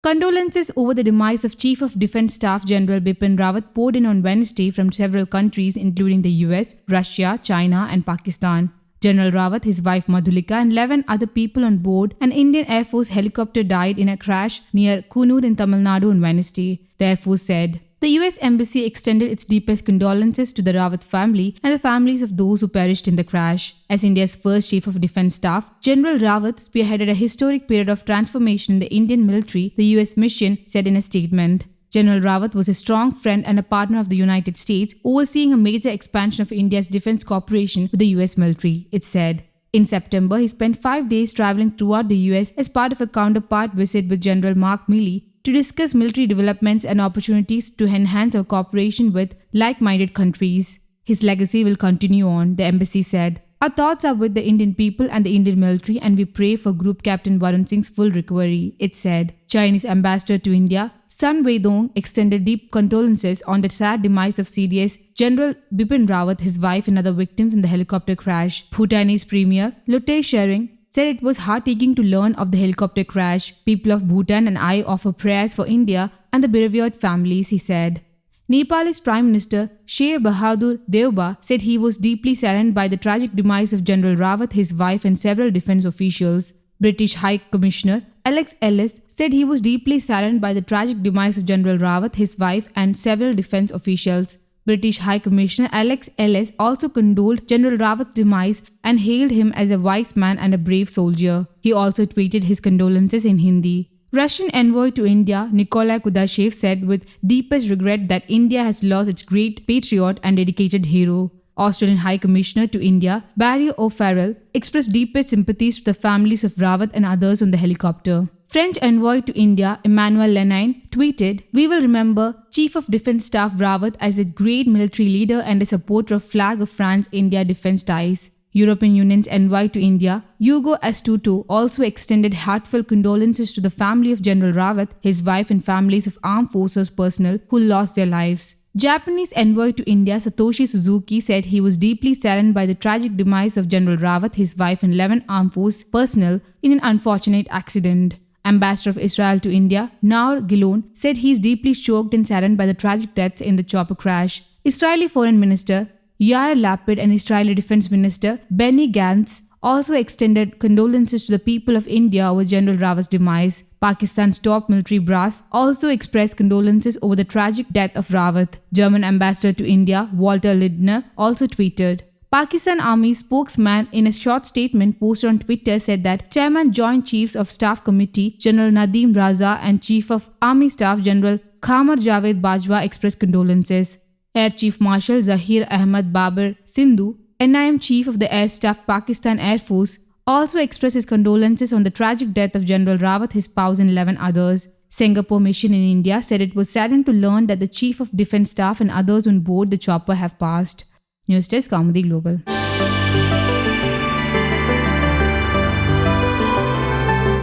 Condolences over the demise of Chief of Defence Staff General Bipin Rawat poured in on Wednesday from several countries including the US, Russia, China and Pakistan. General Rawat, his wife Madhulika and 11 other people on board an Indian Air Force helicopter died in a crash near Kunur in Tamil Nadu on Wednesday, the Air Force said. The US Embassy extended its deepest condolences to the Rawat family and the families of those who perished in the crash. As India's first Chief of Defence Staff, General Rawat spearheaded a historic period of transformation in the Indian military, the US mission said in a statement. General Rawat was a strong friend and a partner of the United States, overseeing a major expansion of India's defence cooperation with the US military, it said. In September, he spent 5 days travelling throughout the US as part of a counterpart visit with General Mark Milley to discuss military developments and opportunities to enhance our cooperation with like-minded countries. His legacy will continue on, the embassy said. Our thoughts are with the Indian people and the Indian military and we pray for Group Captain Varun Singh's full recovery, it said. Chinese ambassador to India, Sun Weidong, extended deep condolences on the sad demise of CDS General Bipin Rawat, his wife and other victims in the helicopter crash. Bhutanese Premier Lotay Tshering said it was heartbreaking to learn of the helicopter crash. People of Bhutan and I offer prayers for India and the bereaved families, he said. Nepal's Prime Minister Sheikh Bahadur Deuba said he was deeply saddened by the tragic demise of General Rawat, his wife and several defence officials. British High Commissioner Alex Ellis said he was deeply saddened by the tragic demise of General Rawat, his wife and several defence officials. British High Commissioner Alex Ellis also condoled General Rawat's demise and hailed him as a wise man and a brave soldier. He also tweeted his condolences in Hindi. Russian envoy to India Nikolai Kudashev said with deepest regret that India has lost its great patriot and dedicated hero. Australian High Commissioner to India Barry O'Farrell expressed deepest sympathies to the families of Rawat and others on the helicopter. French envoy to India Emmanuel Lenin tweeted, "We will remember Chief of Defence Staff Rawat as a great military leader and a supporter of flag of France-India defence ties." European Union's envoy to India, Ugo Astuto, also extended heartfelt condolences to the family of General Rawat, his wife and families of armed forces personnel who lost their lives. Japanese envoy to India Satoshi Suzuki said he was deeply saddened by the tragic demise of General Rawat, his wife and 11 armed force personnel in an unfortunate accident. Ambassador of Israel to India, Naor Gilon, said he is deeply shocked and saddened by the tragic deaths in the chopper crash. Israeli Foreign Minister Yair Lapid and Israeli Defense Minister Benny Gantz also extended condolences to the people of India over General Rawat's demise. Pakistan's top military brass also expressed condolences over the tragic death of Rawat. German Ambassador to India Walter Lindner also tweeted. Pakistan Army spokesman in a short statement posted on Twitter said that Chairman Joint Chiefs of Staff Committee General Nadeem Raza and Chief of Army Staff General Qamar Javed Bajwa expressed condolences. Air Chief Marshal Zahir Ahmad Babar Sindhu, NIM Chief of the Air Staff Pakistan Air Force, also expressed his condolences on the tragic death of General Rawat, his spouse and 11 others. Singapore Mission in India said it was saddened to learn that the Chief of Defence Staff and others on board the chopper have passed. News Desk, Kaumudy Global.